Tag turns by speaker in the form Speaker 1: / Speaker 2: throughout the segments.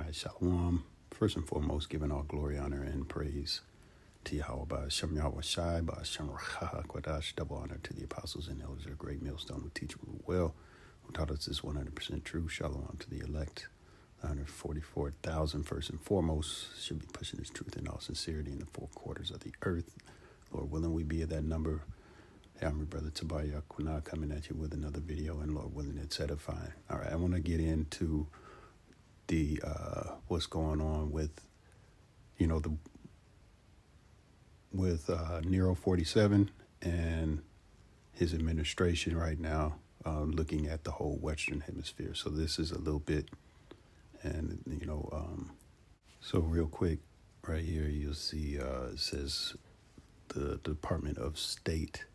Speaker 1: right, Shalom. First and foremost, giving all glory, honor, and praise to Yahweh by Shem Yahweh Shai, by Shem Rachah Kwadash, double honor to the apostles and elders of the great millstone who teach well, who taught us this 100% true. Shalom to the elect, 144,000 first and foremost, should be pushing this truth in all sincerity in the four quarters of the earth. Lord willing, we be at that number. Hey, I'm your brother Tobiah Quina coming at you with another video, and Lord willing, it's edifying. All right, I want to get into the what's going on with Nero 47 and his administration right now, looking at the whole Western Hemisphere. So this is a little bit, and so real quick, right here you'll see it says the Department of State.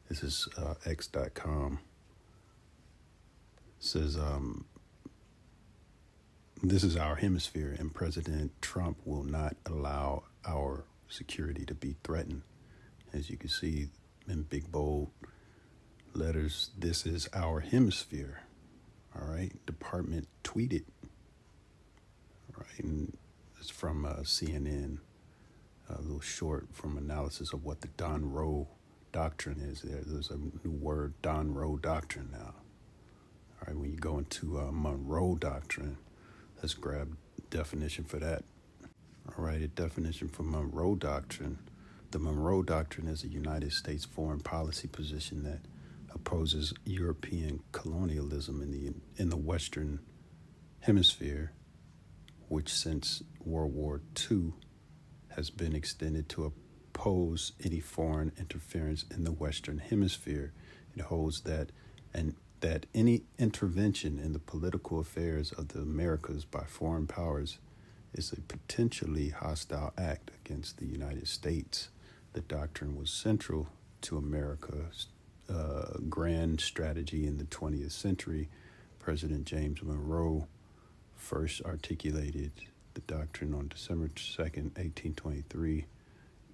Speaker 1: This is X.com. Says this is our hemisphere, and President Trump will not allow our security to be threatened. As you can see in big bold letters, this is our hemisphere. All right, department tweeted. All right, and it's from CNN. A little short from analysis of what the Don Rowe Doctrine is. There's a new word, Don Rowe Doctrine now. All right, when you go into Monroe Doctrine, let's grab definition for that. All right, a definition for Monroe Doctrine. The Monroe Doctrine is a United States foreign policy position that opposes European colonialism in the Western Hemisphere, which since World War II has been extended to oppose any foreign interference in the Western Hemisphere. It holds that any intervention in the political affairs of the Americas by foreign powers is a potentially hostile act against the United States. The doctrine was central to America's grand strategy in the 20th century. President James Monroe first articulated the doctrine on December 2nd, 1823,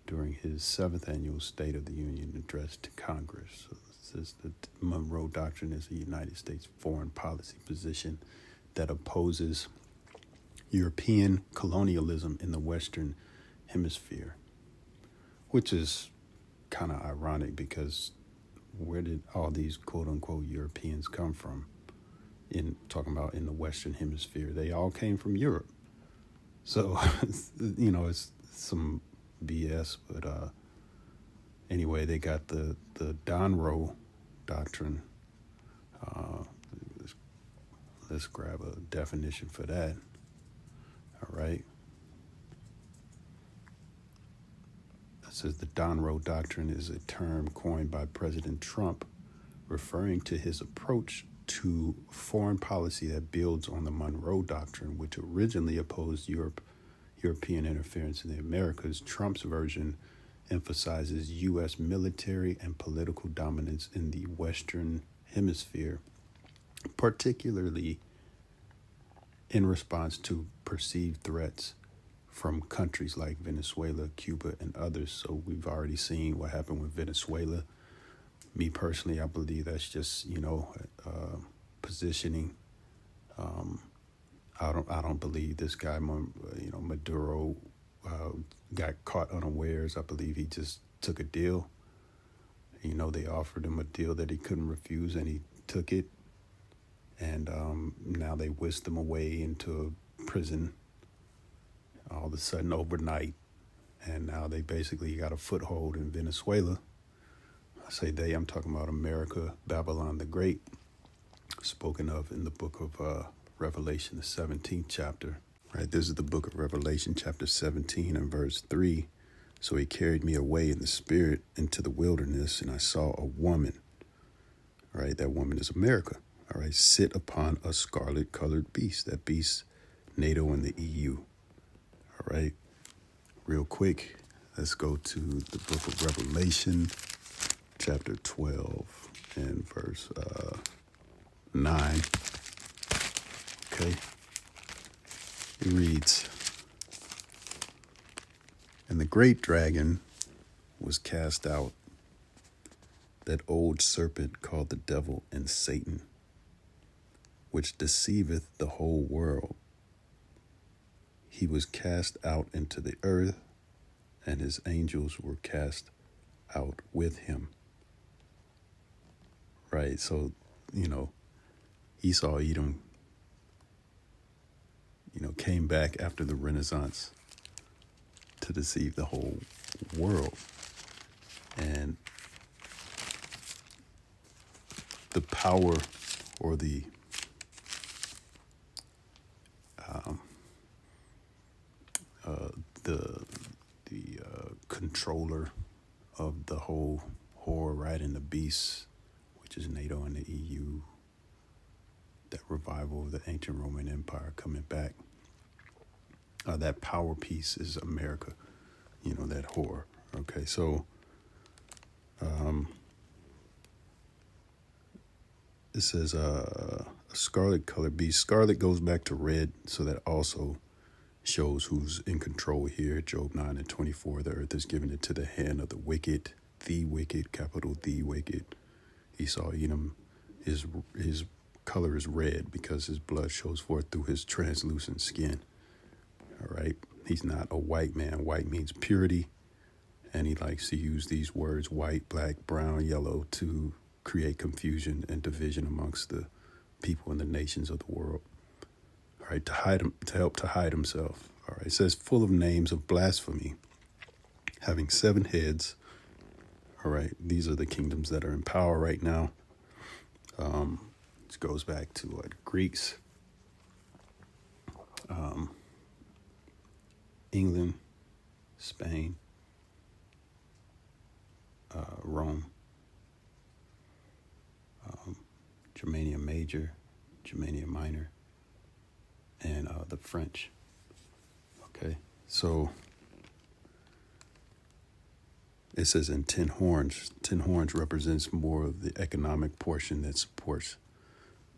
Speaker 1: during his 7th annual State of the Union address to Congress. So it says the Monroe Doctrine is a United States foreign policy position that opposes European colonialism in the Western Hemisphere, which is kind of ironic because where did all these quote-unquote Europeans come from? Talking about in the Western Hemisphere, they all came from Europe. So, it's some BS, but anyway, they got the Don Rowe Doctrine. Let's grab a definition for that. All right. It says the Don Rowe Doctrine is a term coined by President Trump, referring to his approach to foreign policy that builds on the Monroe Doctrine, which originally opposed European interference in the Americas. Trump's version emphasizes U.S. military and political dominance in the Western Hemisphere, particularly in response to perceived threats from countries like Venezuela, Cuba, and others. So we've already seen what happened with Venezuela. Me personally, I believe that's just, positioning. I don't believe this guy, Maduro, got caught unawares. I believe he just took a deal. They offered him a deal that he couldn't refuse, and he took it. And now they whisked him away into a prison all of a sudden overnight. And now they basically got a foothold in Venezuela. I say they, I'm talking about America, Babylon the Great, spoken of in the book of Revelation, the 17th chapter. Right, this is the book of Revelation, chapter 17 and verse 3. So he carried me away in the spirit into the wilderness, and I saw a woman. All right, that woman is America. All right, sit upon a scarlet-colored beast. That beast, NATO and the EU. All right, real quick, let's go to the book of Revelation, chapter 12 and verse 9. Okay, it reads, "And the great dragon was cast out, that old serpent called the devil and Satan, which deceiveth the whole world. he was cast out into the earth, and his angels were cast out with him. Right? So, Esau Edom, came back after the Renaissance to deceive the whole world. And the power or the controller of the whole whore, right, and the beast, which is NATO and the EU, that revival of the ancient Roman Empire coming back. That power piece is America, that whore. Okay, so it says a scarlet colored beast. Scarlet goes back to red, so that also shows who's in control here. Job 9:24, the earth is given into the hand of the wicked, capital the wicked. Esau Edom, his color is red because his blood shows forth through his translucent skin. All right, he's not a white man. White means purity, and he likes to use these words white, black, brown, yellow to create confusion and division amongst the people and the nations of the world. All right, to help hide himself. All right, it says full of names of blasphemy, having 7 heads. All right, these are the kingdoms that are in power right now. This goes back to Greeks, England, Spain, Rome, Germania Major, Germania Minor, and the French. Okay, so it says in 10 horns. 10 horns represents more of the economic portion that supports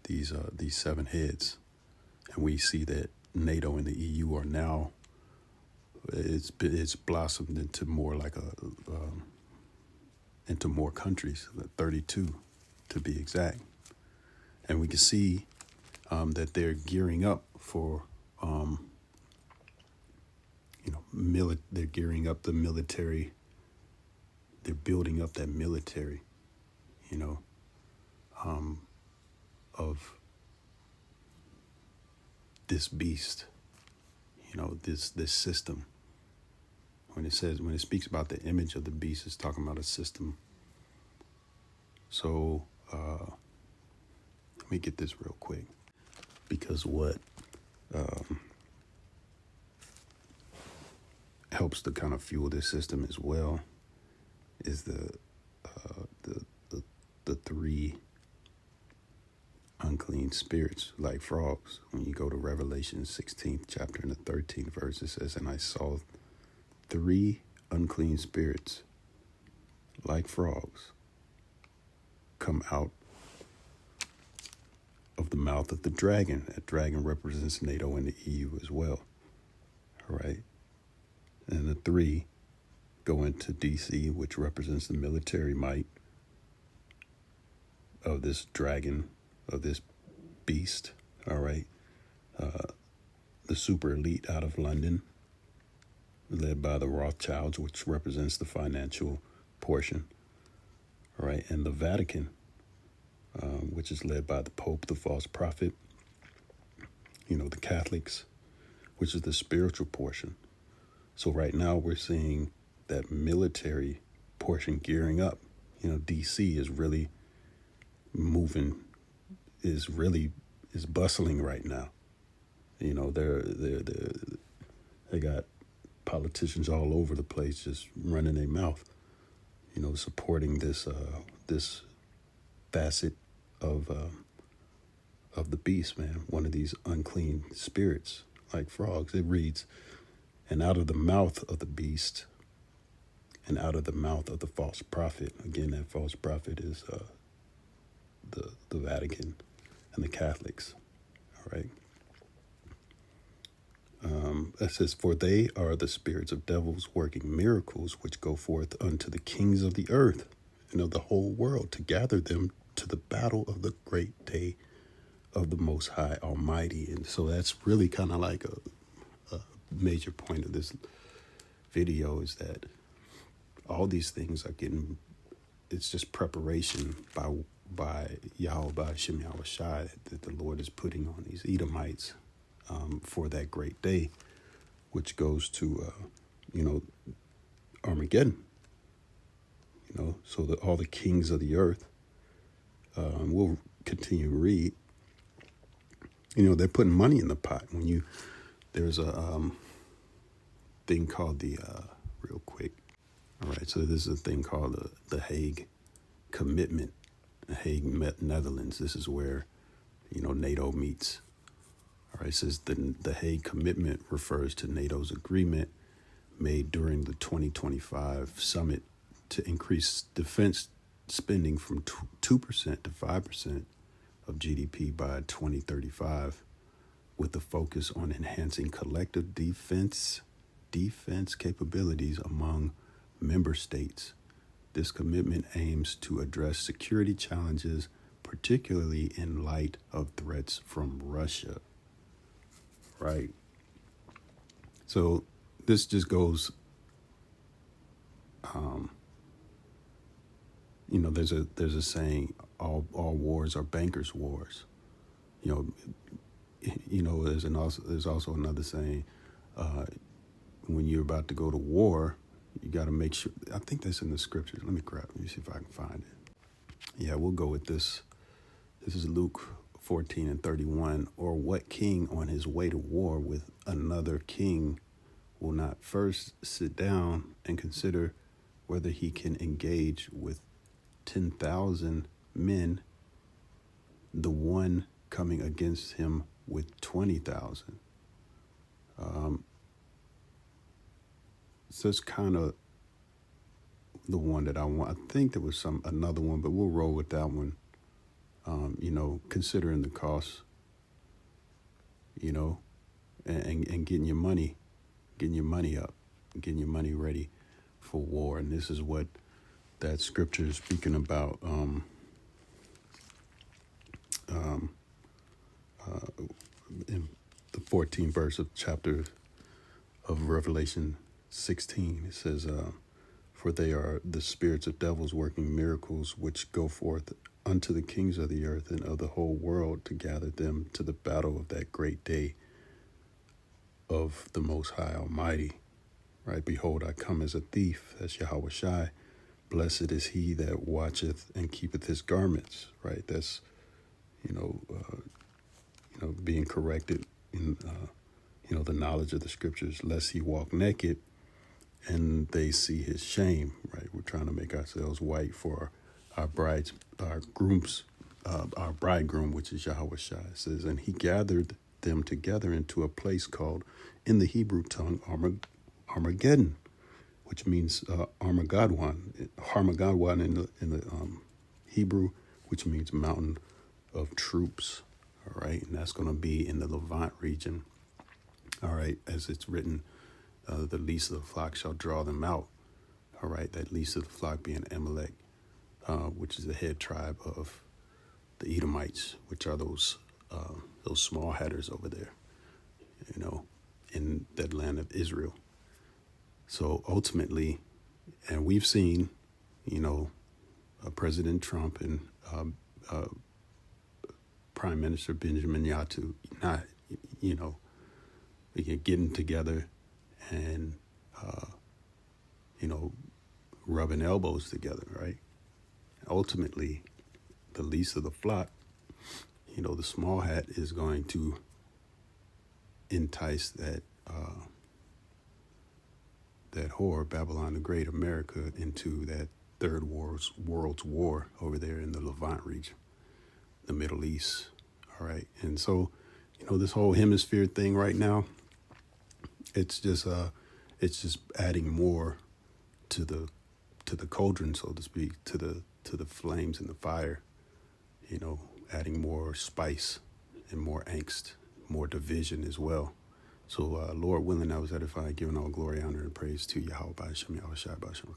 Speaker 1: these 7 heads, and we see that NATO and the EU are now it's blossomed into more like into more countries, 32 to be exact, and we can see that they're gearing up for they're gearing up the military. They're building up that military, of this beast, this system. When it speaks about the image of the beast, it's talking about a system. So let me get this real quick, because what helps to kind of fuel this system as well is the 3 unclean spirits like frogs. When you go to Revelation 16th chapter and the 13th verse, it says, and I saw 3 unclean spirits like frogs come out of the mouth of the dragon. That dragon represents NATO and the EU as well. All right. And the 3 go into DC, which represents the military might of this dragon, of this beast. All right. The super elite out of London, led by the Rothschilds, which represents the financial portion. All right. And the Vatican, which is led by the Pope, the false prophet, the Catholics, which is the spiritual portion. So right now we're seeing that military portion gearing up. DC is really moving, is bustling right now. They got politicians all over the place just running their mouth, supporting this facet of the beast, man. One of these unclean spirits like frogs. It reads, and out of the mouth of the beast and out of the mouth of the false prophet. Again, that false prophet is the Vatican and the Catholics. All right. It says, for they are the spirits of devils working miracles, which go forth unto the kings of the earth and of the whole world, to gather them to the battle of the great day of the Most High Almighty. And so that's really kind of like a major point of this video is that all these things are getting, it's just preparation by Yahweh, by Shem Yahweh Shai, that the Lord is putting on these Edomites for that great day, which goes to, Armageddon. So that all the kings of the earth, we'll continue to read, they're putting money in the pot. There's a thing called real quick. All right, so this is a thing called the Hague Commitment, the Hague, Netherlands. This is where, NATO meets. All right, it says the Hague Commitment refers to NATO's agreement made during the 2025 summit to increase defense spending from 2% to 5% of GDP by 2035, with a focus on enhancing collective defense capabilities among member states. This commitment aims to address security challenges, particularly in light of threats from Russia. Right. So this just goes, there's a saying, all wars are bankers' wars. There's also another saying, when you're about to go to war, you got to make sure. I think that's in the scriptures. Let me see if I can find it. Yeah, we'll go with this. This is Luke 14:31. Or what king on his way to war with another king will not first sit down and consider whether he can engage with 10,000 men, the one coming against him with 20,000. So it's kind of the one that I want. I think there was another one, but we'll roll with that one. Considering the cost, and getting your money up, getting your money ready for war. And this is what that scripture is speaking about. In the 14th verse of chapter of Revelation 16, it says, for they are the spirits of devils working miracles, which go forth unto the kings of the earth and of the whole world to gather them to the battle of that great day of the Most High Almighty. Right? Behold, I come as a thief. That's Yahweh Shai. Blessed is he that watcheth and keepeth his garments. Right? That's, being corrected in, the knowledge of the scriptures, lest he walk naked and they see his shame. Right? We're trying to make ourselves white for our bridegroom, which is Yahweh Shai. It says, and he gathered them together into a place called, in the Hebrew tongue, Armageddon, which means Armageddon in the Hebrew, which means mountain of troops. All right, and that's going to be in the Levant region. All right, as it's written, the least of the flock shall draw them out. All right, that least of the flock being Amalek, which is the head tribe of the Edomites, which are those small hatters over there, in that land of Israel. So ultimately, and we've seen, President Trump and Prime Minister Benjamin Netanyahu not, getting together and, rubbing elbows together, right? Ultimately, the least of the flock, the small hat is going to entice that whore, Babylon the Great, America, into that third world's war over there in the Levant region, the Middle East. All right. And so, this whole hemisphere thing right now, it's just adding more to the cauldron, so to speak, to the flames and the fire, adding more spice and more angst, more division as well. So, Lord willing, I was edified, giving all glory, honor, and praise to Yahweh, Shem Yahweh Shai, Shem